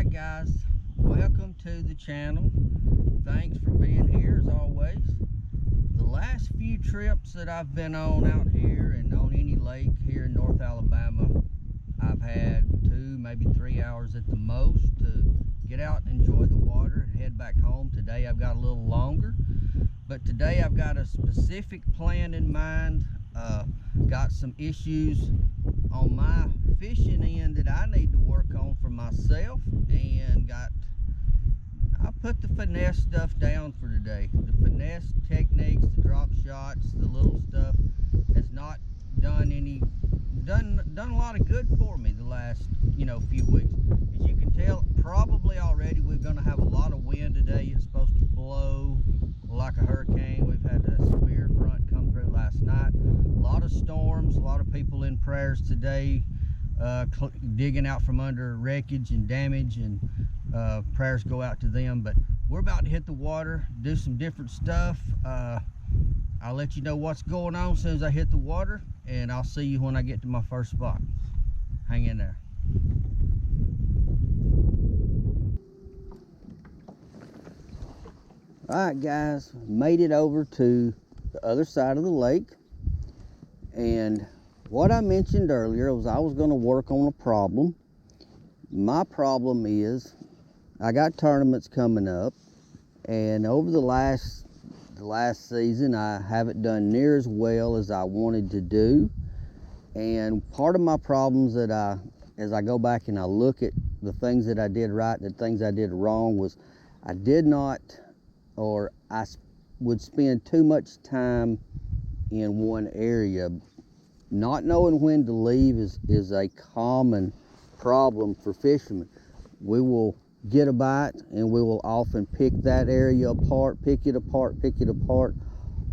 Alright guys, welcome to the channel. Thanks for being here as always. The last few trips that I've been on out here and on any lake here in North Alabama, I've had 2, maybe 3 hours at the most to get out and enjoy the water and head back home. Today I've got a little longer, but today I've got a specific plan in mind. Got some issues on my fishing end that I need to work on for myself, and I put the finesse stuff down for today. The finesse techniques, the drop shots, the little stuff has not done a lot of good for me the last few weeks. As you can tell probably already, we're going to have a lot of wind today. It's supposed to blow like a hurricane. We've had a severe front come through last night. A lot of storms, a lot of people in prayers today, digging out from under wreckage and damage, and prayers go out to them. But we're about to hit the water, do some different stuff. I'll let you know what's going on as soon as I hit the water, and I'll see you when I get to my first spot. Hang in there. Alright guys, made it over to the other side of the lake, and what I mentioned earlier was I was going to work on a problem. My problem is I got tournaments coming up, and over the last season I haven't done near as well as I wanted to do. And part of my problems that as I go back and I look at the things that I did right and the things I did wrong, was I did not, or I would spend too much time in one area. Not knowing when to leave is a common problem for fishermen. We will get a bite and we will often pick that area apart, pick it apart,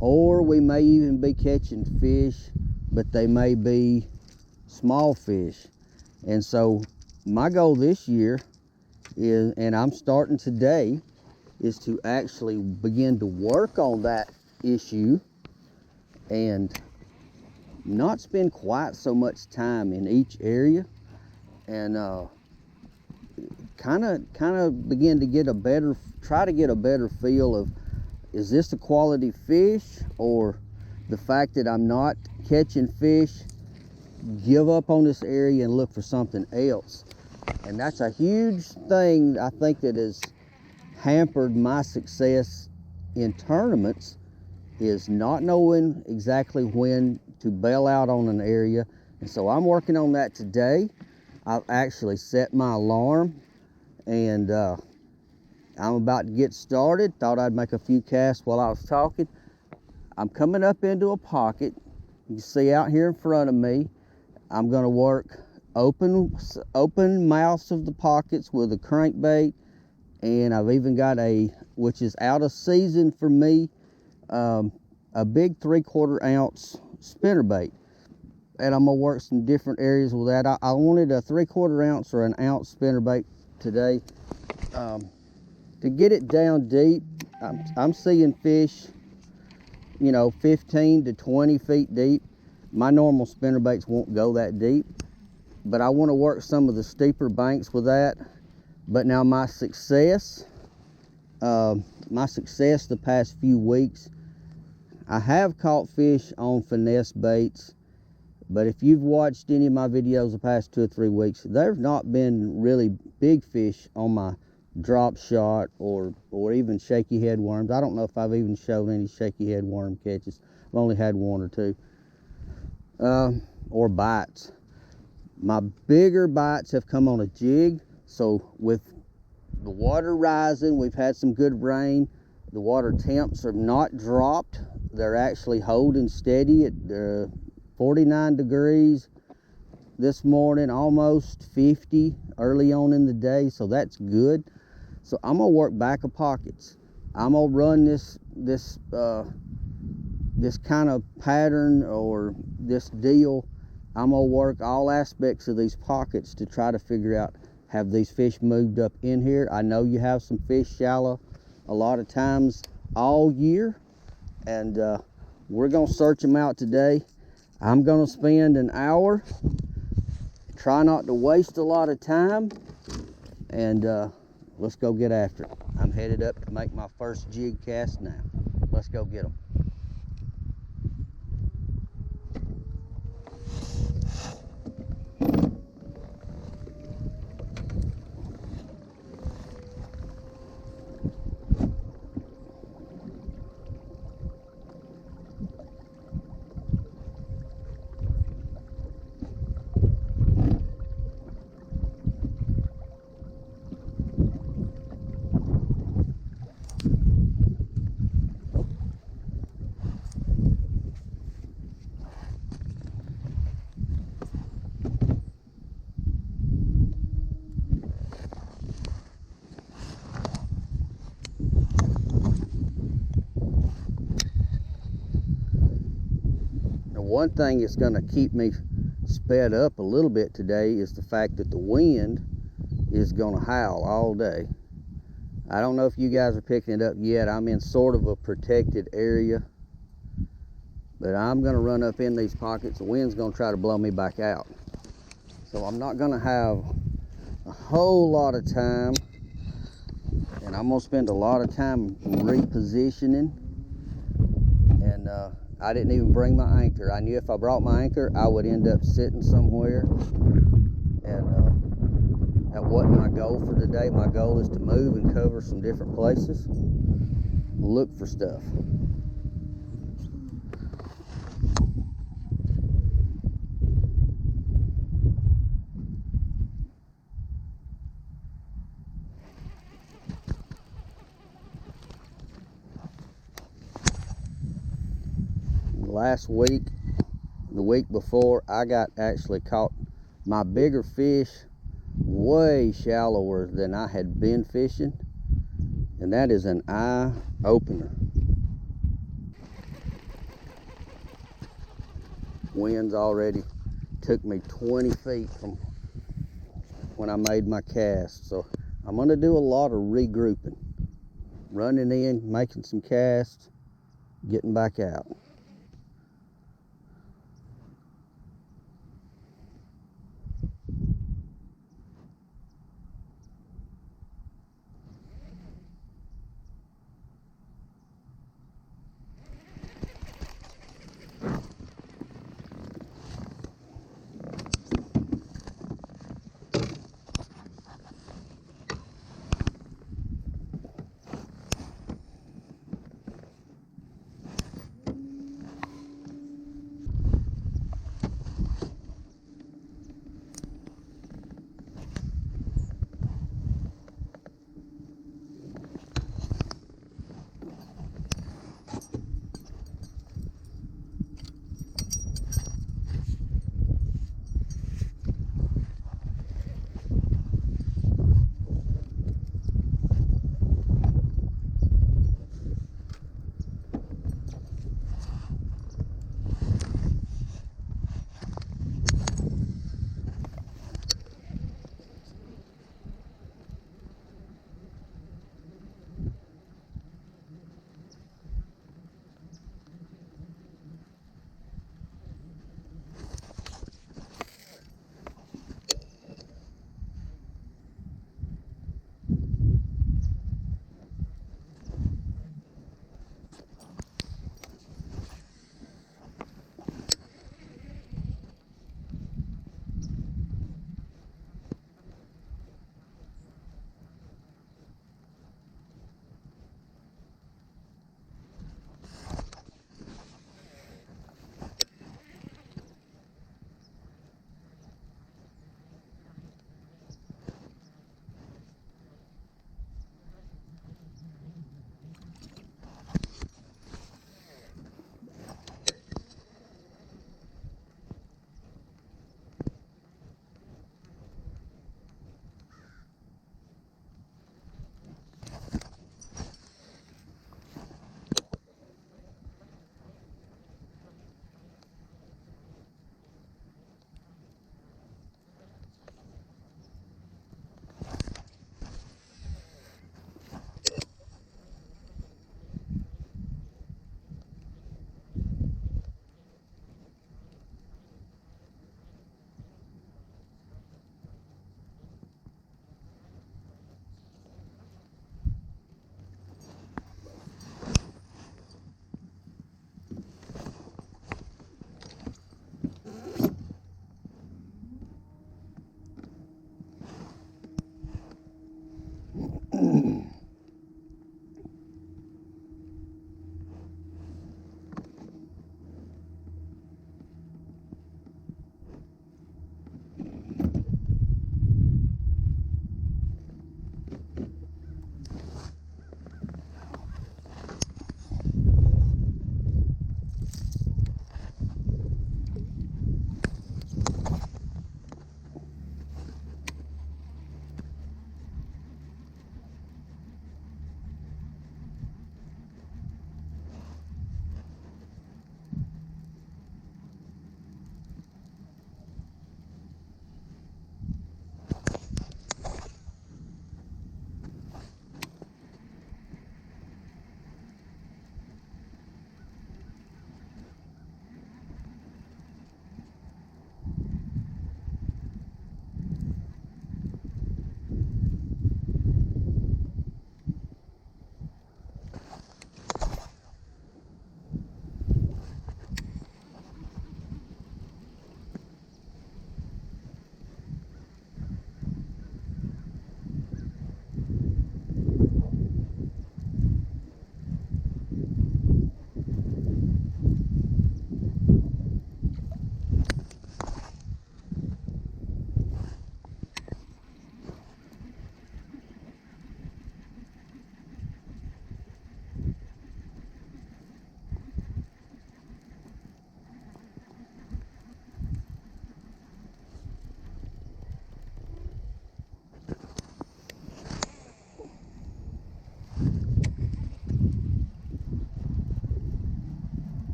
or we may even be catching fish, but they may be small fish. And so my goal this year is, and I'm starting today, is to actually begin to work on that issue and not spend quite so much time in each area, and kind of begin to try to get a better feel of, is this a quality fish, or the fact that I'm not catching fish, give up on this area and look for something else. And that's a huge thing I think that has hampered my success in tournaments, is not knowing exactly when to bail out on an area. And so I'm working on that today. I've actually set my alarm, and I'm about to get started. Thought I'd make a few casts while I was talking. I'm coming up into a pocket. You can see out here in front of me, I'm going to work open mouths of the pockets with a crankbait, and I've even got which is out of season for me, a big 3/4 ounce spinnerbait. And I'm gonna work some different areas with that. I wanted a 3/4 ounce or an ounce spinnerbait today. To get it down deep, I'm seeing fish 15 to 20 feet deep. My normal spinnerbaits won't go that deep, but I want to work some of the steeper banks with that. But now my success the past few weeks, I have caught fish on finesse baits, but if you've watched any of my videos the past 2 or 3 weeks, there's not been really big fish on my drop shot or even shaky head worms. I don't know if I've even showed any shaky head worm catches. I've only had 1 or 2 or bites. My bigger bites have come on a jig. So with the water rising, we've had some good rain. The water temps are not dropped. They're actually holding steady at 49 degrees this morning, almost 50 early on in the day. So that's good. So I'm gonna work back of pockets. I'm gonna run this kind of pattern or this deal. I'm gonna work all aspects of these pockets to try to figure out, have these fish moved up in here? I know you have some fish shallow a lot of times all year, and we're gonna search them out today. I'm gonna spend an hour, try not to waste a lot of time, and let's go get after it. I'm headed up to make my first jig cast now. Let's go get them. One thing that's going to keep me sped up a little bit today is the fact that the wind is going to howl all day. I don't know if you guys are picking it up yet. I'm in sort of a protected area, but I'm going to run up in these pockets. The wind's going to try to blow me back out. So I'm not going to have a whole lot of time, and I'm going to spend a lot of time repositioning. And I didn't even bring my anchor. I knew if I brought my anchor, I would end up sitting somewhere. And that wasn't my goal for today. My goal is to move and cover some different places, look for stuff. Last week, the week before, I got actually caught my bigger fish way shallower than I had been fishing, and that is an eye opener. Winds already took me 20 feet from when I made my cast, so I'm going to do a lot of regrouping, running in, making some casts, getting back out.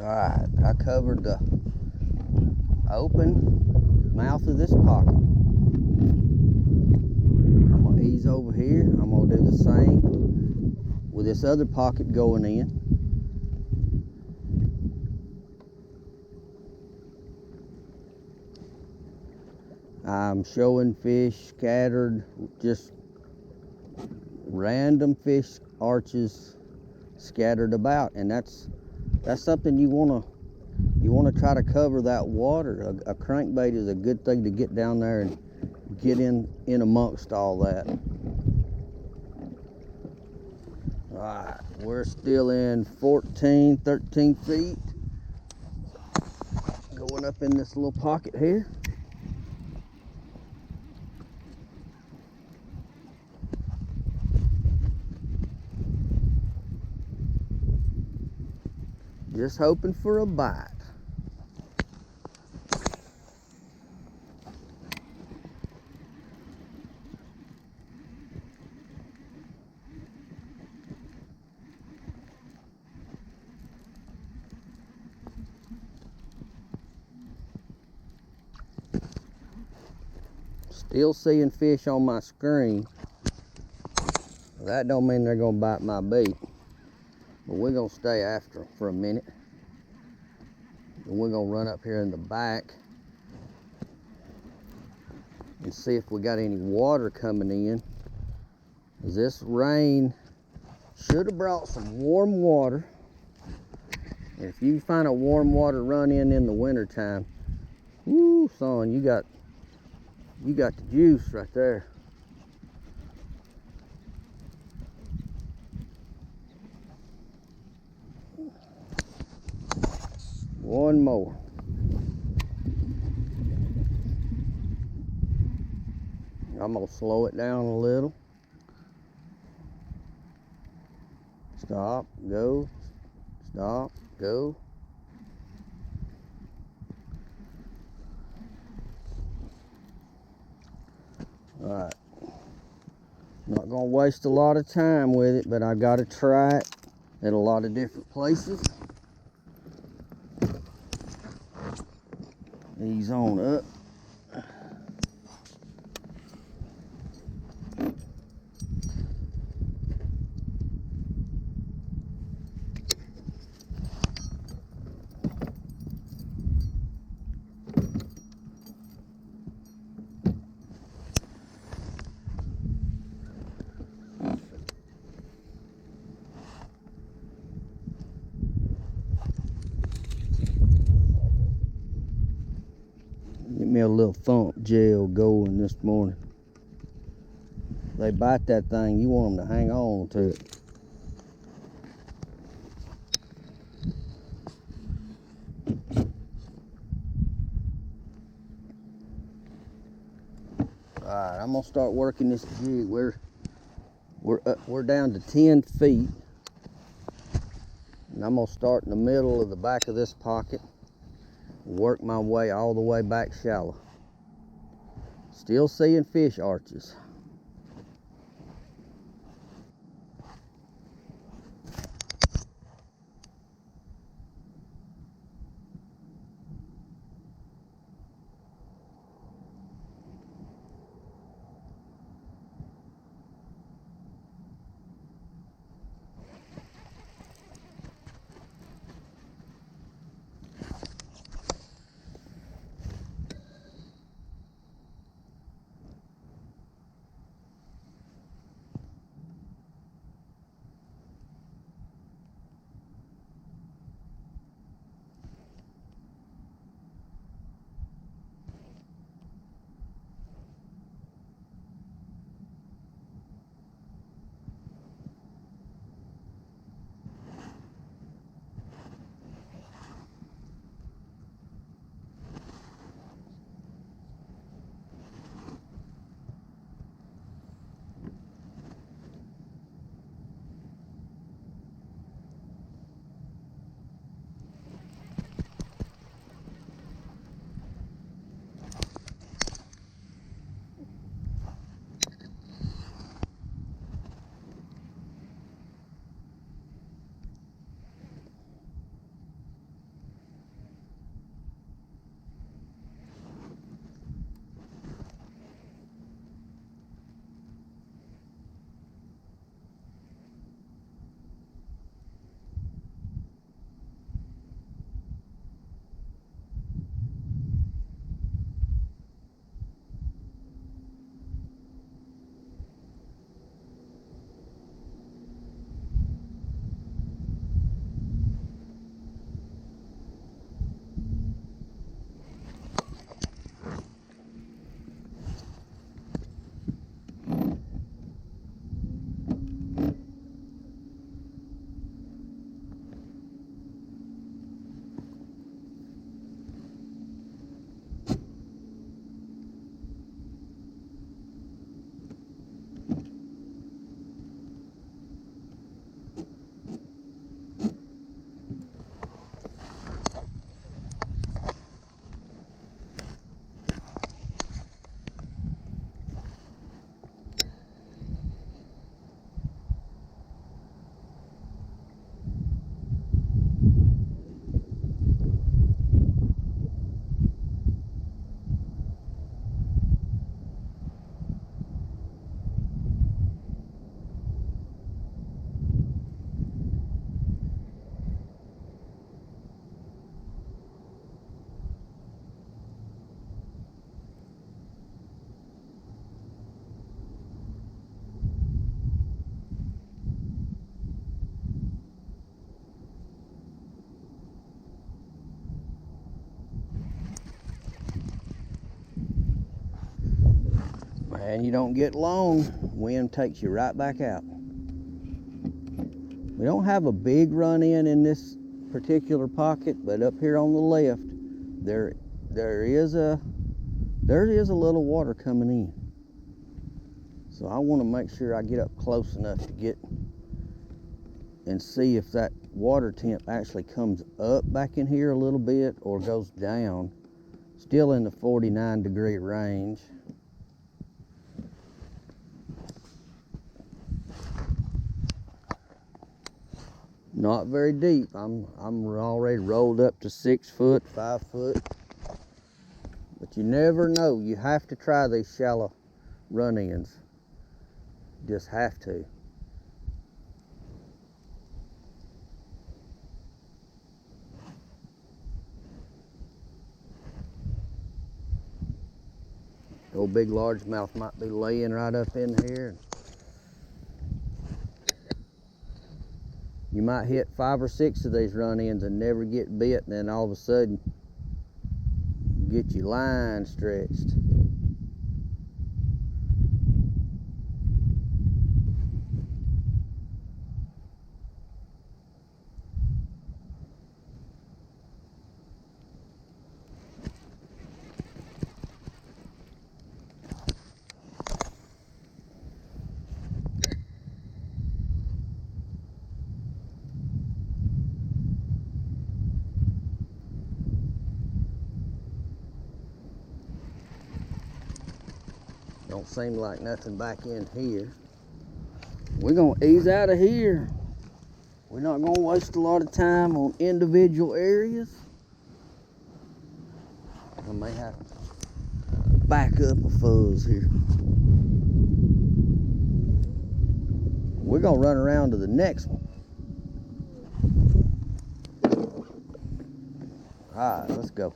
Alright, I covered the open mouth of this pocket. I'm going to ease over here. I'm going to do the same with this other pocket going in. I'm showing fish scattered, just random fish arches scattered about, and that's something you want to try to cover that water. A crankbait is a good thing to get down there and get in amongst all that. All right, we're still in 13 feet, going up in this little pocket here. Just hoping for a bite. Still seeing fish on my screen. That don't mean they're gonna bite my bait, but we're gonna stay after them for a minute. And we're gonna run up here in the back and see if we got any water coming in. This rain should have brought some warm water. And if you find a warm water run in the wintertime, woo, son, you got the juice right there. One more. I'm gonna slow it down a little. Stop, go, stop, go. All right. Not gonna waste a lot of time with it, but I gotta try it at a lot of different places. Ease on up. Get me a little thump gel going this morning. They bite that thing, you want them to hang on to it. All right, I'm gonna start working this jig. We're down to 10 feet, and I'm gonna start in the middle of the back of this pocket and work my way all the way back shallow. Still seeing fish arches. And you don't get long, wind takes you right back out. We don't have a big run-in this particular pocket, but up here on the left, there is a little water coming in. So I want to make sure I get up close enough to get and see if that water temp actually comes up back in here a little bit or goes down. Still in the 49-degree range. Not very deep. I'm already rolled up to 6 foot, 5 foot. But you never know. You have to try these shallow run-ins. Just have to. Old big largemouth might be laying right up in here. You might hit 5 or 6 of these run-ins and never get bit, and then all of a sudden get your line stretched. Don't seem like nothing back in here. We're gonna ease out of here. We're not gonna waste a lot of time on individual areas. I may have to back up a fuzz here. We're gonna run around to the next one. All right, let's go.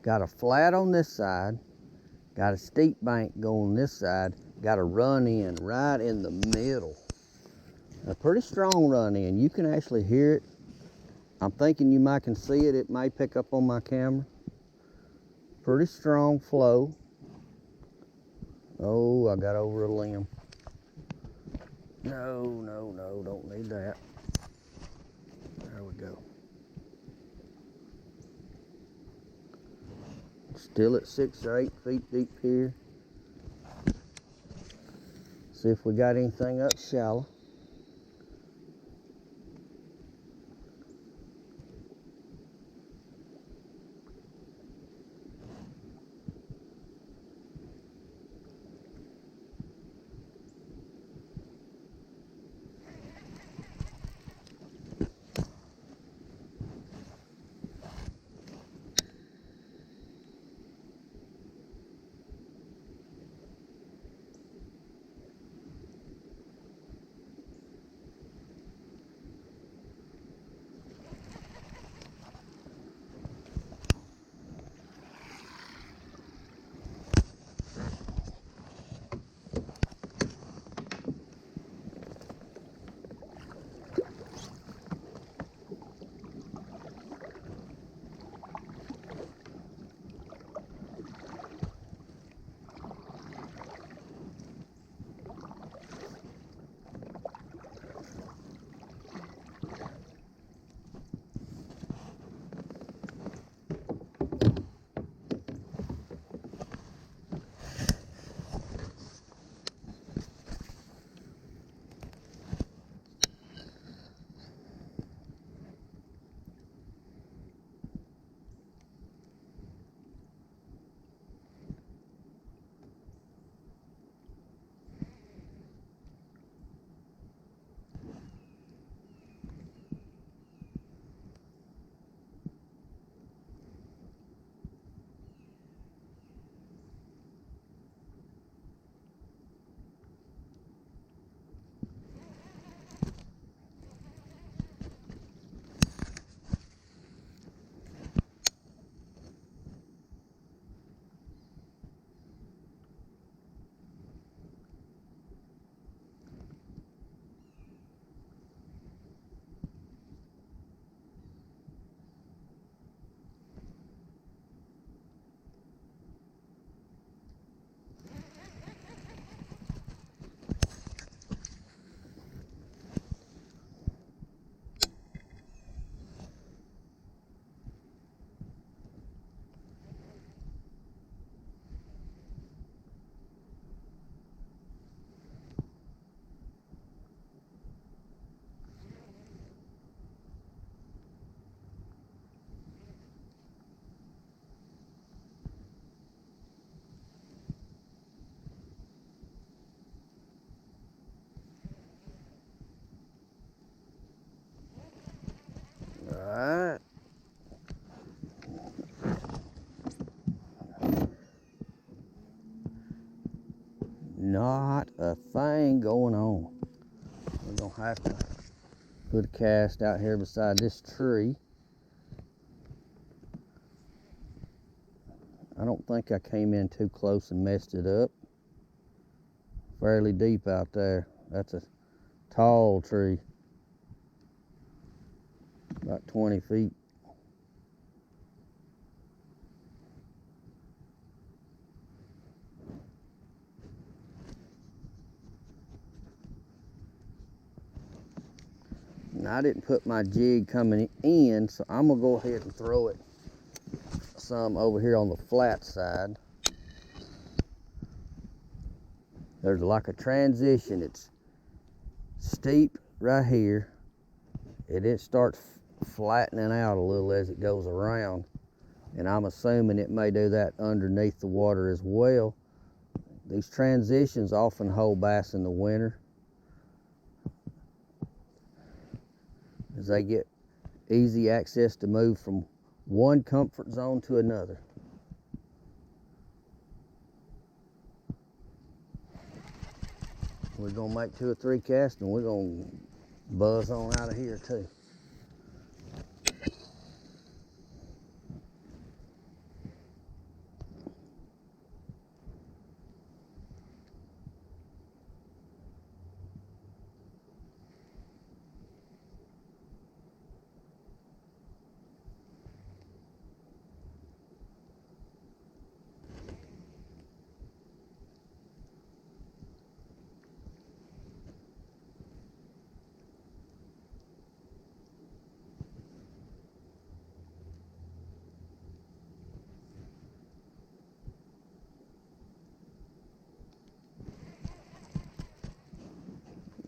Got a flat on this side, got a steep bank going this side, got a run in right in the middle. A pretty strong run in. You can actually hear it. I'm thinking you might can see it. It may pick up on my camera. Pretty strong flow. Oh, I got over a limb. No, don't need that. There we go. Still at 6 or 8 feet deep here. See if we got anything up shallow. Alright. Not a thing going on. We're gonna have to put a cast out here beside this tree. I don't think I came in too close and messed it up. Fairly deep out there. That's a tall tree. About 20 feet. And I didn't put my jig coming in, so I'm gonna go ahead and throw it some over here on the flat side. There's like a transition. It's steep right here, and it starts flattening out a little as it goes around, and I'm assuming it may do that underneath the water as well. These transitions often hold bass in the winter as they get easy access to move from one comfort zone to another. We're gonna make 2 or 3 casts and we're gonna buzz on out of here too.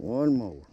One more.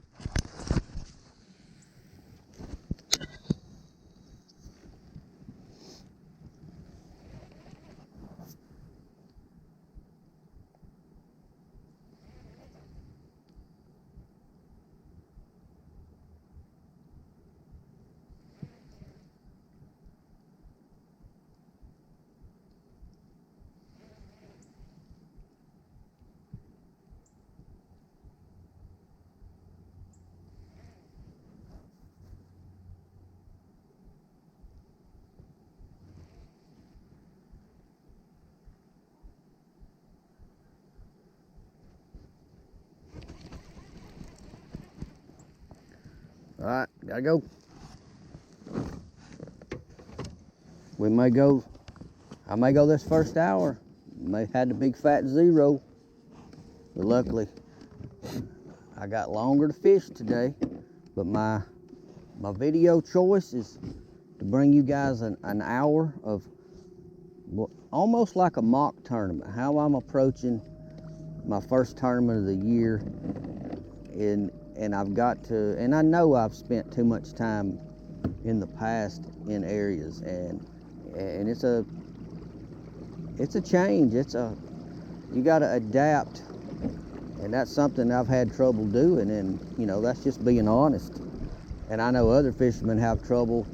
All right, gotta go. We may go, I may go this first hour. May had the big fat zero, but luckily I got longer to fish today. But my video choice is to bring you guys an hour of almost like a mock tournament, how I'm approaching my first tournament of the year. And I've got to, and I know I've spent too much time in the past in areas, and it's a change. You got to adapt, and that's something I've had trouble doing, and you know, that's just being honest. And I know other fishermen have trouble.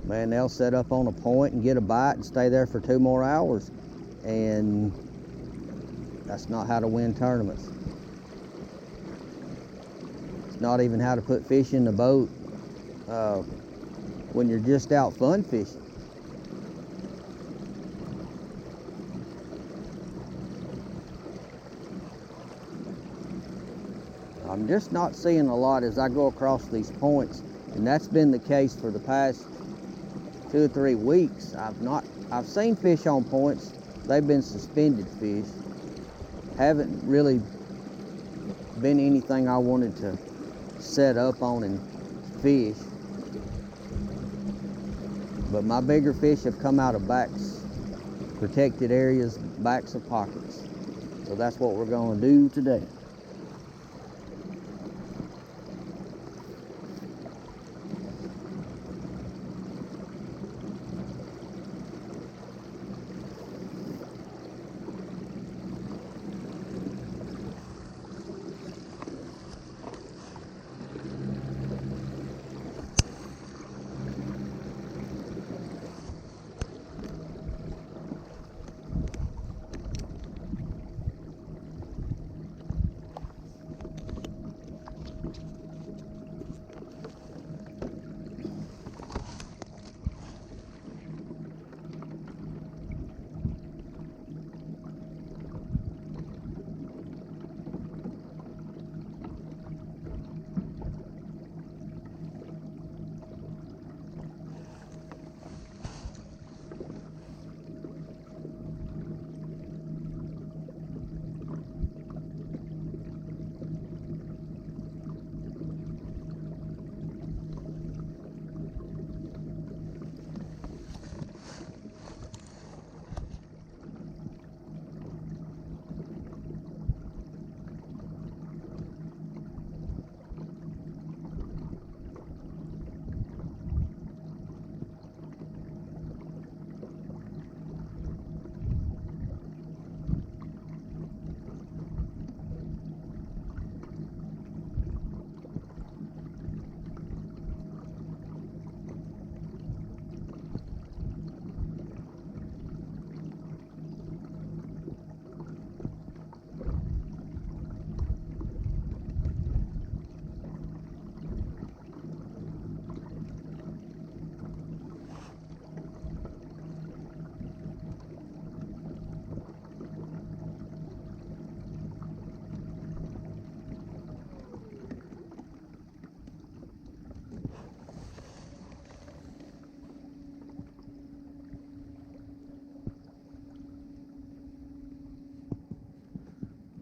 Man, they'll set up on a point and get a bite and stay there for 2 more hours, and that's not how to win tournaments. It's not even how to put fish in the boat when you're just out fun fishing. I'm just not seeing a lot as I go across these points, and that's been the case for the past 2 or 3 weeks. I've seen fish on points. They've been suspended fish. Haven't really been anything I wanted to set up on and fish. But my bigger fish have come out of backs, protected areas, backs of pockets. So that's what we're going to do today.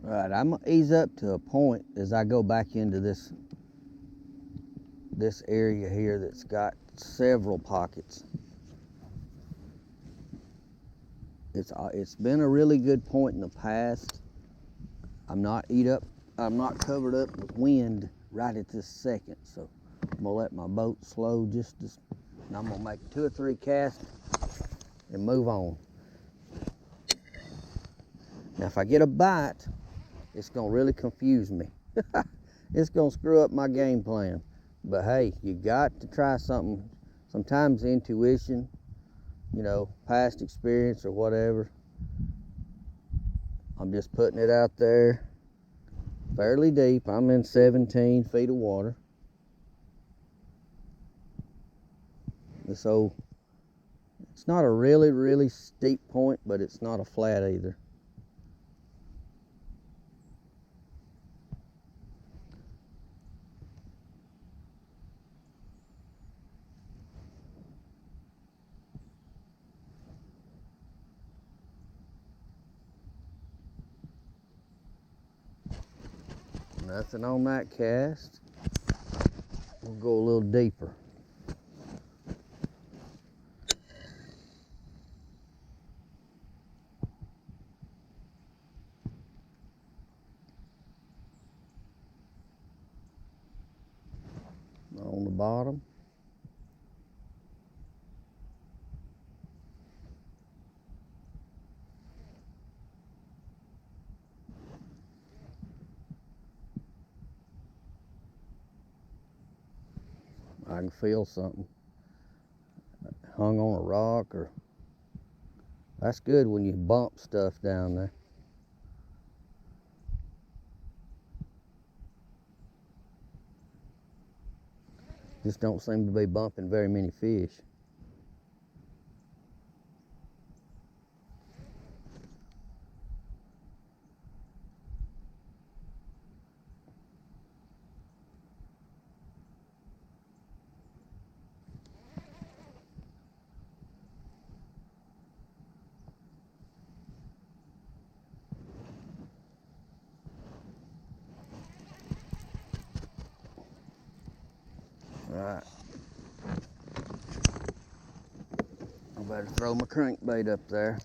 All right, I'm gonna ease up to a point as I go back into this area here that's got several pockets. It's been a really good point in the past. I'm not covered up with wind right at this second. So I'm gonna let my boat slow and I'm gonna make 2 or 3 casts and move on. Now if I get a bite, it's gonna really confuse me. It's gonna screw up my game plan. But hey, you got to try something. Sometimes intuition, you know, past experience or whatever. I'm just putting it out there fairly deep. I'm in 17 feet of water. So it's not a really steep point, but it's not a flat either. Nothing on that cast. We'll go a little deeper. On the bottom. I can feel something hung on a rock, or that's good when you bump stuff down there. Just don't seem to be bumping very many fish. Right. I better throw my crankbait up there.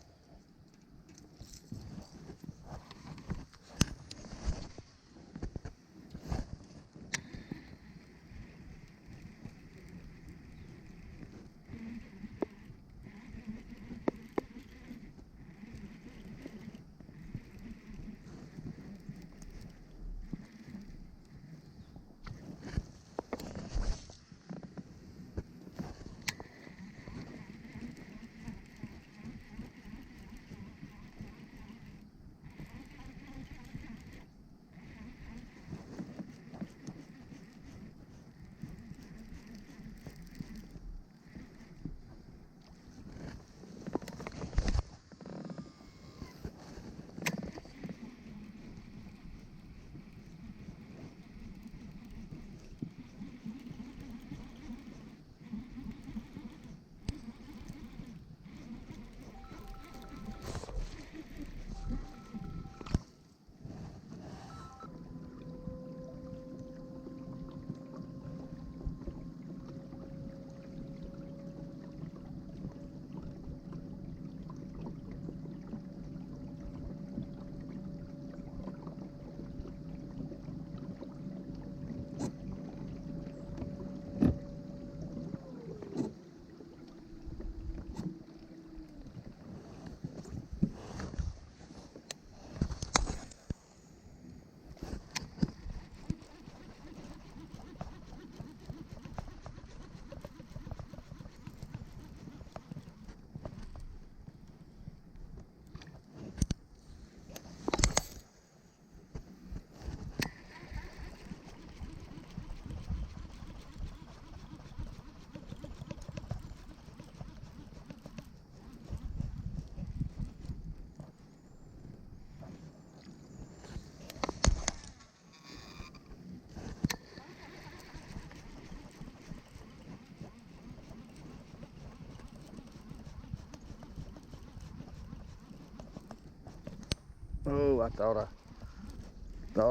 Oh, I thought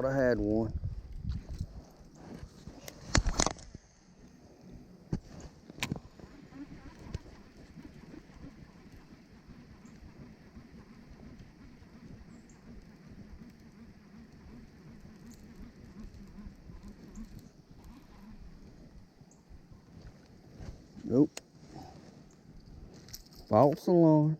I had one. Nope. False alarm.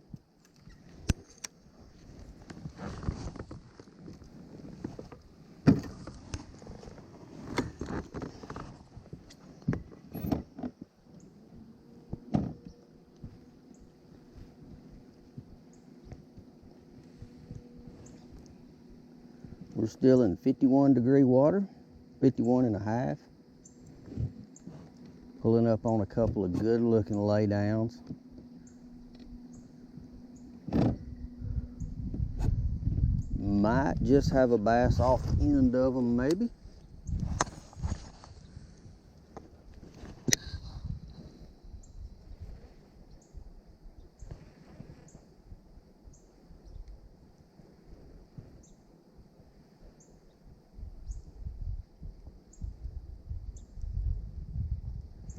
We're still in 51-degree water, 51 and a half. Pulling up on a couple of good looking laydowns. Might just have a bass off the end of them, maybe.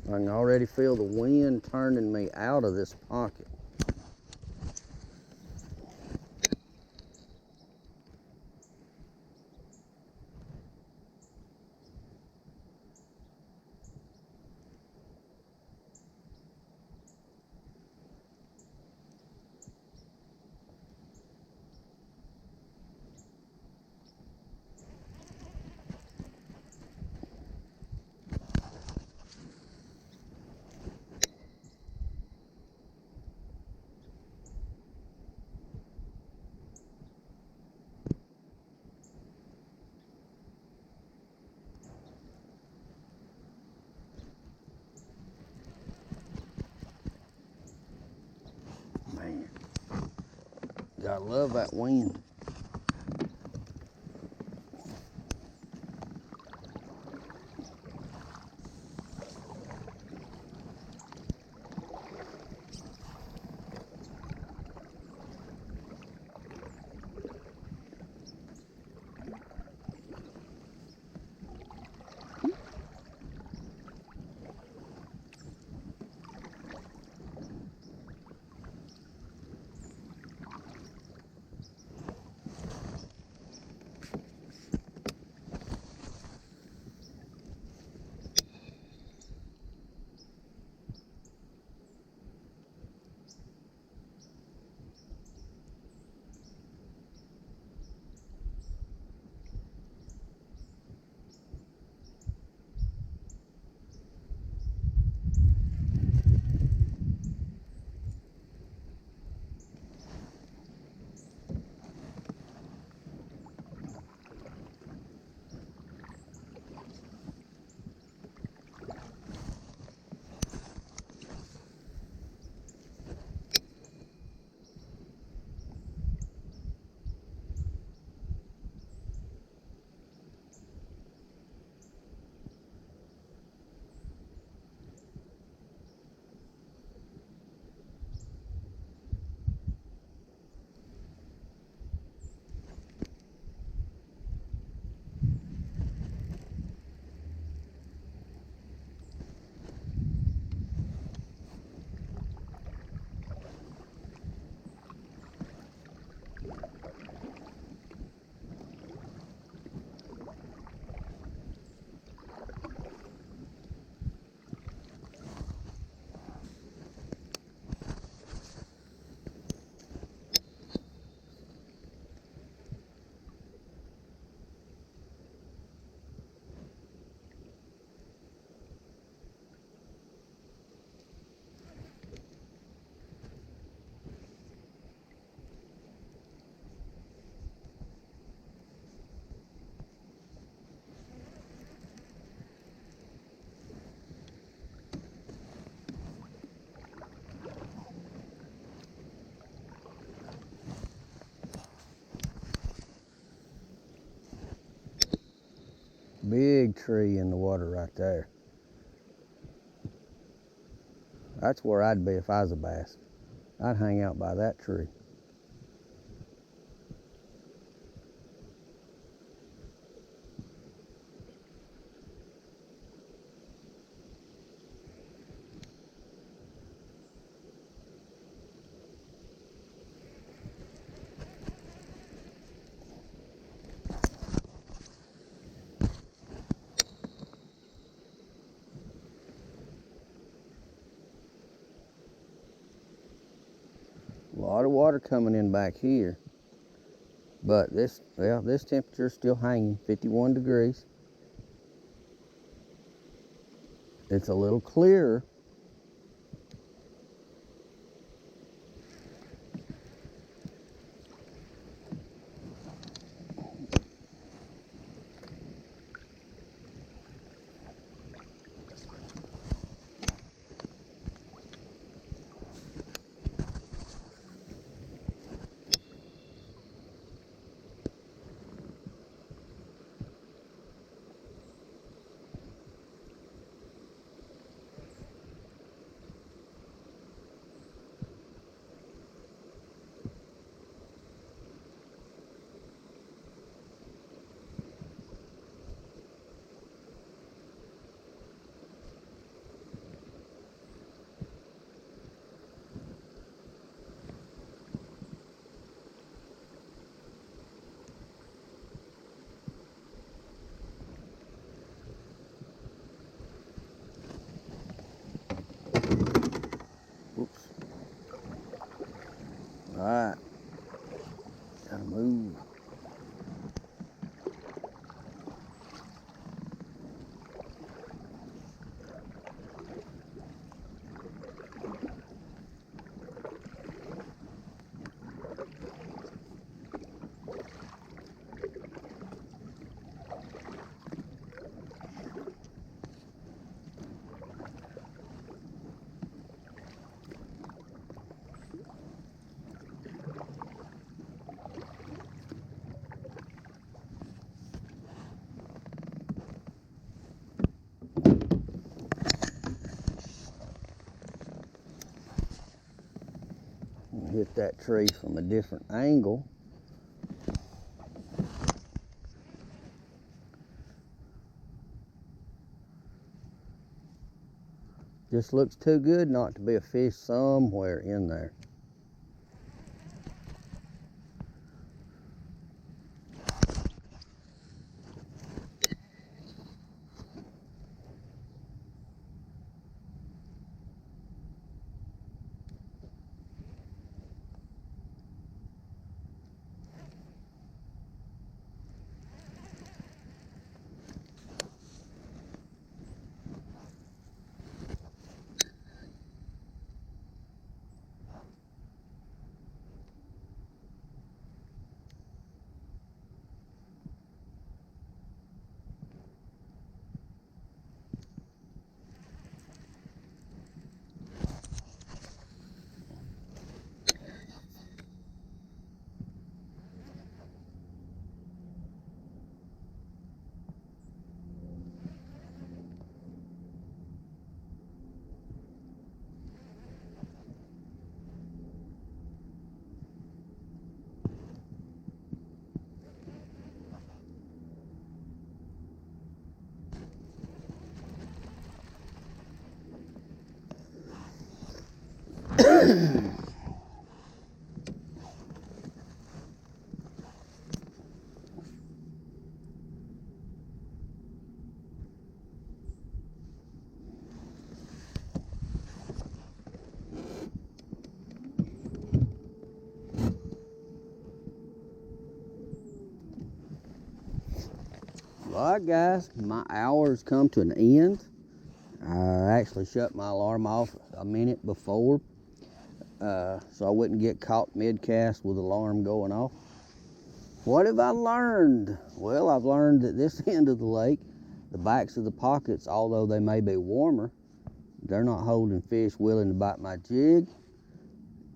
I can already feel the wind turning me out of this pocket. Man, gotta love that wind. Big tree in the water right there. That's where I'd be if I was a bass. I'd hang out by that tree. lot of water coming in back here. But this temperature is still hanging, 51 degrees. It's a little clearer. Oops. All right. Gotta move. Hit that tree from a different angle. Just looks too good not to be a fish somewhere in there. Alright guys, my hour's come to an end. I actually shut my alarm off a minute before so I wouldn't get caught mid-cast with the alarm going off. What have I learned? Well, I've learned that this end of the lake, the backs of the pockets, although they may be warmer, they're not holding fish willing to bite my jig.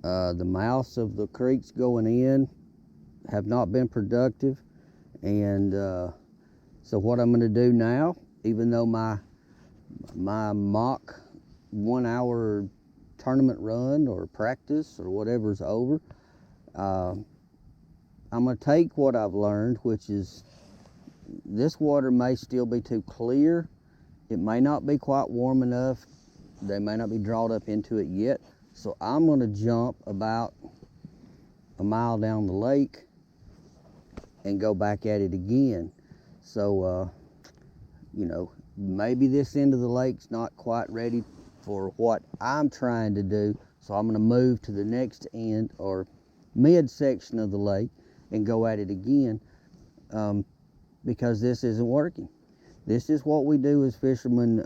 The mouths of the creeks going in have not been productive, and so what I'm going to do now, even though my mock 1 hour tournament run or practice or whatever's over, I'm going to take what I've learned, which is this water may still be too clear. It may not be quite warm enough. They may not be drawn up into it yet. So I'm going to jump about a mile down the lake and go back at it again. So, you know, maybe this end of the lake's not quite ready for what I'm trying to do, So I'm going to move to the next end or mid section of the lake and go at it again, because this isn't working. This is what we do as fishermen,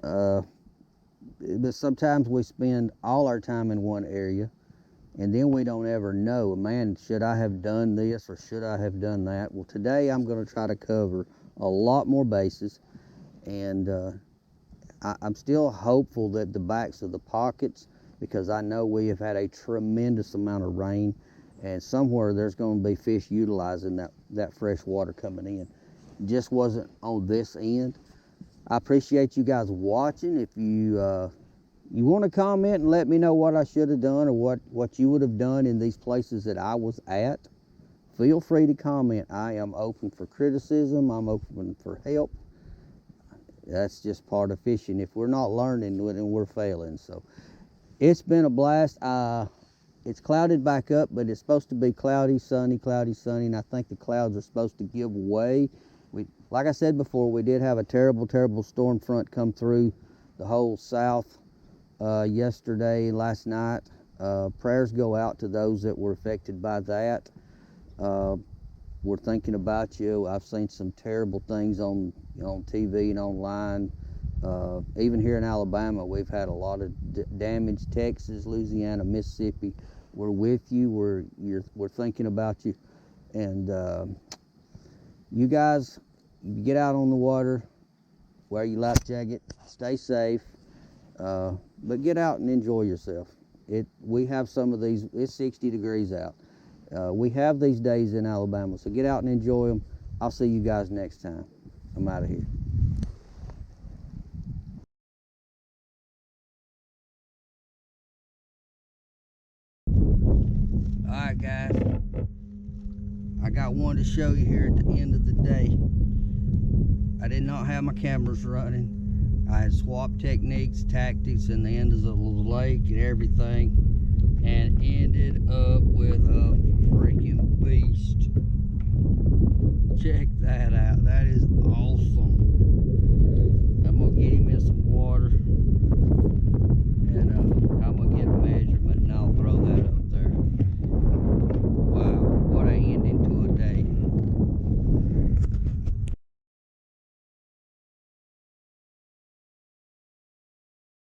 but sometimes we spend all our time in one area and then we don't ever know, man, should I have done this or should I have done that? Well, today I'm going to try to cover a lot more bases, and I'm still hopeful that the backs of the pockets, because I know we have had a tremendous amount of rain, and somewhere there's going to be fish utilizing that fresh water coming in. Just wasn't on this end. I appreciate you guys watching. If you want to comment and let me know what I should have done or what you would have done in these places that I was at, feel free to comment. I am open for criticism. I'm open for help. That's just part of fishing. If we're not learning, then we're failing. So it's been a blast. It's clouded back up, but it's supposed to be cloudy, sunny, and I think the clouds are supposed to give way. Like I said before, we did have a terrible, terrible storm front come through the whole south yesterday, last night. Prayers go out to those that were affected by that. We're thinking about you. I've seen some terrible things on TV and online. Even here in Alabama, we've had a lot of damage. Texas, Louisiana, Mississippi. We're with you. We're thinking about you. And you guys, get out on the water, wear your life jacket, stay safe, but get out and enjoy yourself. We have some of these. It's 60 degrees out. We have these days in Alabama, so get out and enjoy them. I'll see you guys next time. I'm out of here. Alright guys, I got one to show you here at the end of the day. I did not have my cameras running. I had swapped techniques, tactics in the ends of the lake and everything, and ended up with a freaking beast. Check that out. That is awesome. I'm gonna get him in some